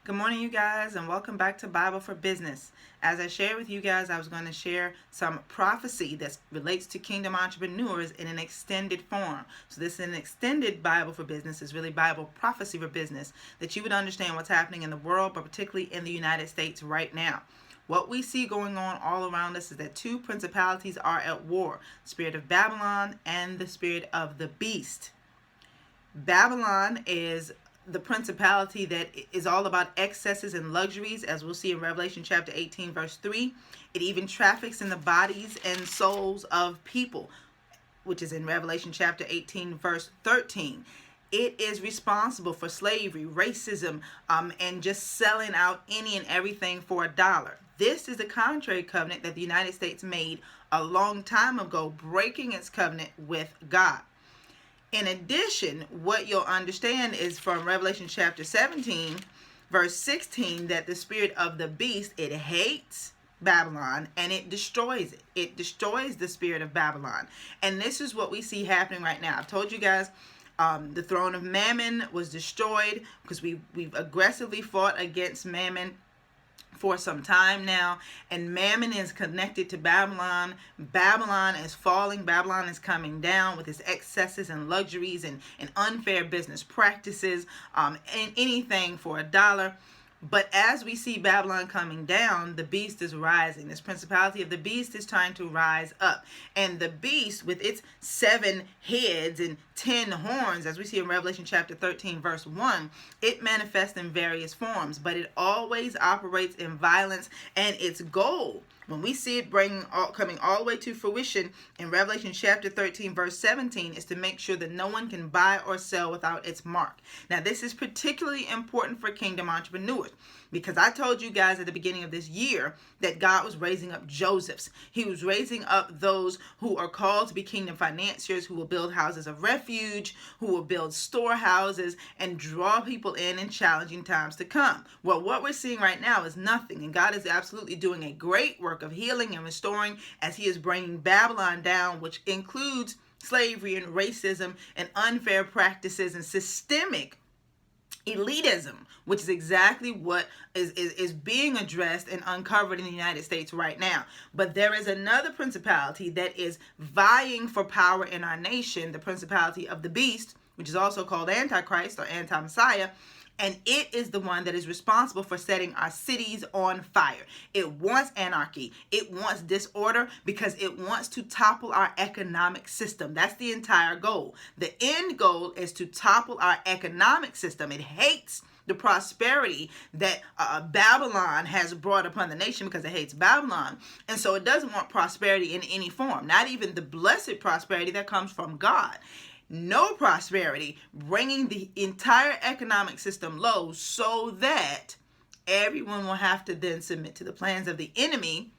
Good morning, you guys, and welcome back to Bible for Business. As I shared with you guys, I was going to share some prophecy that relates to kingdom entrepreneurs in an extended form. So this is an extended Bible for Business. It's really Bible prophecy for business, that you would understand what's happening in the world, but particularly in the United States right now. What we see going on all around us is that two principalities are at war, the spirit of Babylon and the spirit of the beast. Babylon is the principality that is all about excesses and luxuries, as we'll see in Revelation chapter 18 verse 3. It even traffics in the bodies and souls of people, which is in Revelation chapter 18 verse 13. It is responsible for slavery, racism, and just selling out any and everything for a dollar. This is the contrary covenant that the United States made a long time ago, breaking its covenant with God. In addition, what you'll understand is from Revelation chapter 17, verse 16, that the spirit of the beast, it hates Babylon and it destroys it. It destroys the spirit of Babylon. And this is what we see happening right now. I've told you guys the throne of Mammon was destroyed because we've aggressively fought against Mammon for some time now, and Mammon is connected to Babylon. Babylon is falling. Babylon is coming down with its excesses and luxuries and unfair business practices, and anything for a dollar. But as we see Babylon coming down, the beast is rising. This principality of the beast is trying to rise up. And the beast, with its 7 heads and 10 horns, as we see in Revelation chapter 13, verse 1, it manifests in various forms, but it always operates in violence. And its goal, when we see it coming all the way to fruition in Revelation chapter 13, verse 17, is to make sure that no one can buy or sell without its mark. Now, this is particularly important for kingdom entrepreneurs, because I told you guys at the beginning of this year that God was raising up Josephs. He was raising up those who are called to be kingdom financiers, who will build houses of refuge, who will build storehouses and draw people in challenging times to come. Well, what we're seeing right now is nothing, and God is absolutely doing a great work of healing and restoring as he is bringing Babylon down, which includes slavery and racism and unfair practices and systemic elitism, which is exactly what is being addressed and uncovered in the United States right now. But there is another principality that is vying for power in our nation, the principality of the beast, which is also called Antichrist or anti-Messiah. And it is the one that is responsible for setting our cities on fire. It wants anarchy. It wants disorder because it wants to topple our economic system. That's the entire goal. The end goal is to topple our economic system. It hates the prosperity that Babylon has brought upon the nation because it hates Babylon. And so it doesn't want prosperity in any form, not even the blessed prosperity that comes from God. No prosperity, bringing the entire economic system low so that everyone will have to then submit to the plans of the enemy,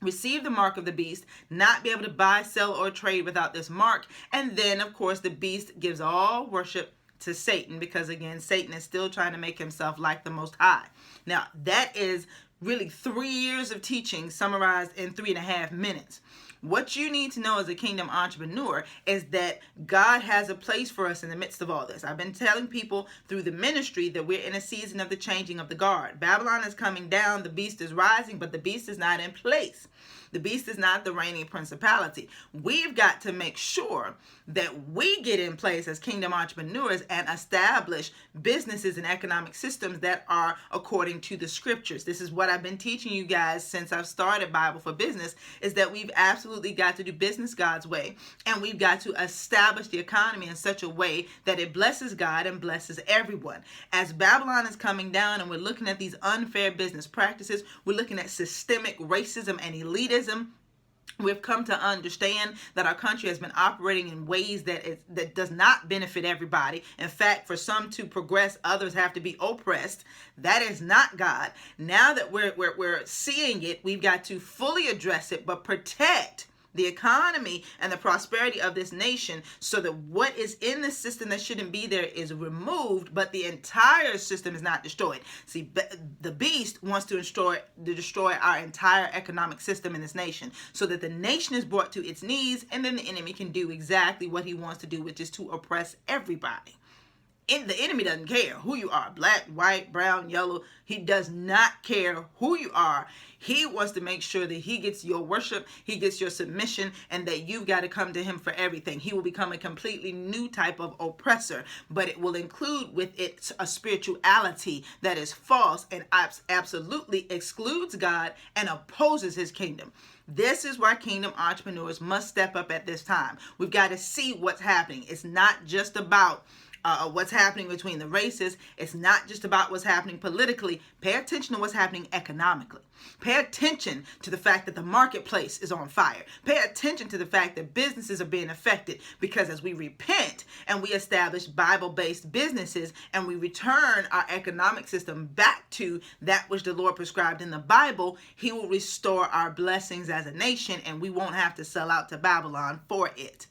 receive the mark of the beast, not be able to buy, sell, or trade without this mark. And then, of course, the beast gives all worship to Satan because, again, Satan is still trying to make himself like the Most High. Now, that is really 3 years of teaching summarized in 3.5 minutes. What you need to know as a kingdom entrepreneur is that God has a place for us in the midst of all this. I've been telling people through the ministry that we're in a season of the changing of the guard. Babylon is coming down, the beast is rising, but the beast is not in place. The beast is not the reigning principality. We've got to make sure that we get in place as kingdom entrepreneurs and establish businesses and economic systems that are according to the scriptures. This is what I've been teaching you guys since I've started Bible for Business, is that we've absolutely got to do business God's way, and we've got to establish the economy in such a way that it blesses God and blesses everyone. As Babylon is coming down and we're looking at these unfair business practices, we're looking at systemic racism and elitism. We've come to understand that our country has been operating in ways that does not benefit everybody. In fact, for some to progress, others have to be oppressed. That is not God. Now that we're seeing it, we've got to fully address it, but protect the economy and the prosperity of this nation so that what is in the system that shouldn't be there is removed, but the entire system is not destroyed. See, the beast wants to destroy our entire economic system in this nation so that the nation is brought to its knees, and then the enemy can do exactly what he wants to do, which is to oppress everybody. the enemy doesn't care who you are, black, white, brown, yellow. He does not care who you are. He wants to make sure that he gets your worship, he gets your submission, and that you've got to come to him for everything. He will become a completely new type of oppressor, but it will include with it a spirituality that is false and absolutely excludes God and opposes his kingdom. This is why kingdom entrepreneurs must step up at this time. We've got to see what's happening. It's not just about what's happening between the races. It's not just about what's happening politically. Pay attention to what's happening economically. Pay attention to the fact that the marketplace is on fire. Pay attention to the fact that businesses are being affected, because as we repent and we establish Bible-based businesses and we return our economic system back to that which the Lord prescribed in the Bible, he will restore our blessings as a nation, and we won't have to sell out to Babylon for it.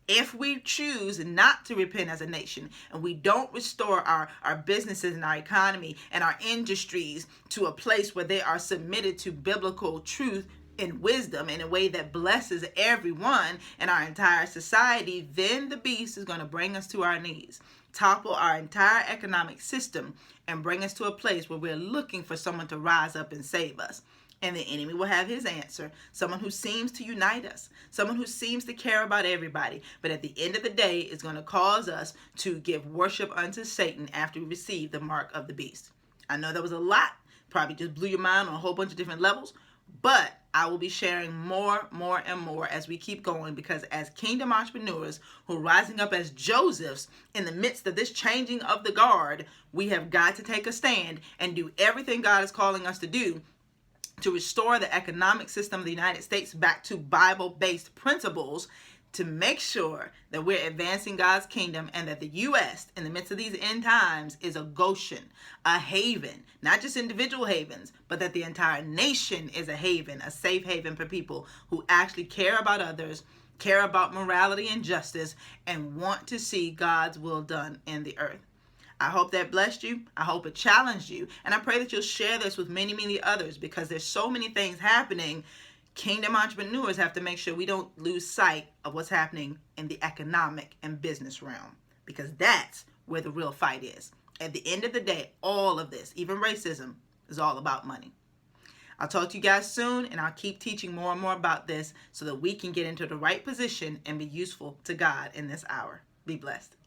If we choose not to repent as a nation and we don't restore our businesses and our economy and our industries to a place where they are submitted to biblical truth and wisdom in a way that blesses everyone in our entire society, then the beast is going to bring us to our knees, topple our entire economic system, and bring us to a place where we're looking for someone to rise up and save us. And the enemy will have his answer. Someone who seems to unite us. Someone who seems to care about everybody. But at the end of the day, is going to cause us to give worship unto Satan after we receive the mark of the beast. I know that was a lot. Probably just blew your mind on a whole bunch of different levels. But I will be sharing more and more as we keep going, because as kingdom entrepreneurs who are rising up as Josephs in the midst of this changing of the guard, we have got to take a stand and do everything God is calling us to do to restore the economic system of the United States back to Bible-based principles, to make sure that we're advancing God's kingdom, and that the U.S. in the midst of these end times is a Goshen, a haven, not just individual havens, but that the entire nation is a haven, a safe haven for people who actually care about others, care about morality and justice, and want to see God's will done in the earth. I hope that blessed you. I hope it challenged you. And I pray that you'll share this with many others, because there's so many things happening. Kingdom entrepreneurs have to make sure we don't lose sight of what's happening in the economic and business realm, because that's where the real fight is. At the end of the day, all of this, even racism, is all about money. I'll talk to you guys soon, and I'll keep teaching more and more about this so that we can get into the right position and be useful to God in this hour. Be blessed.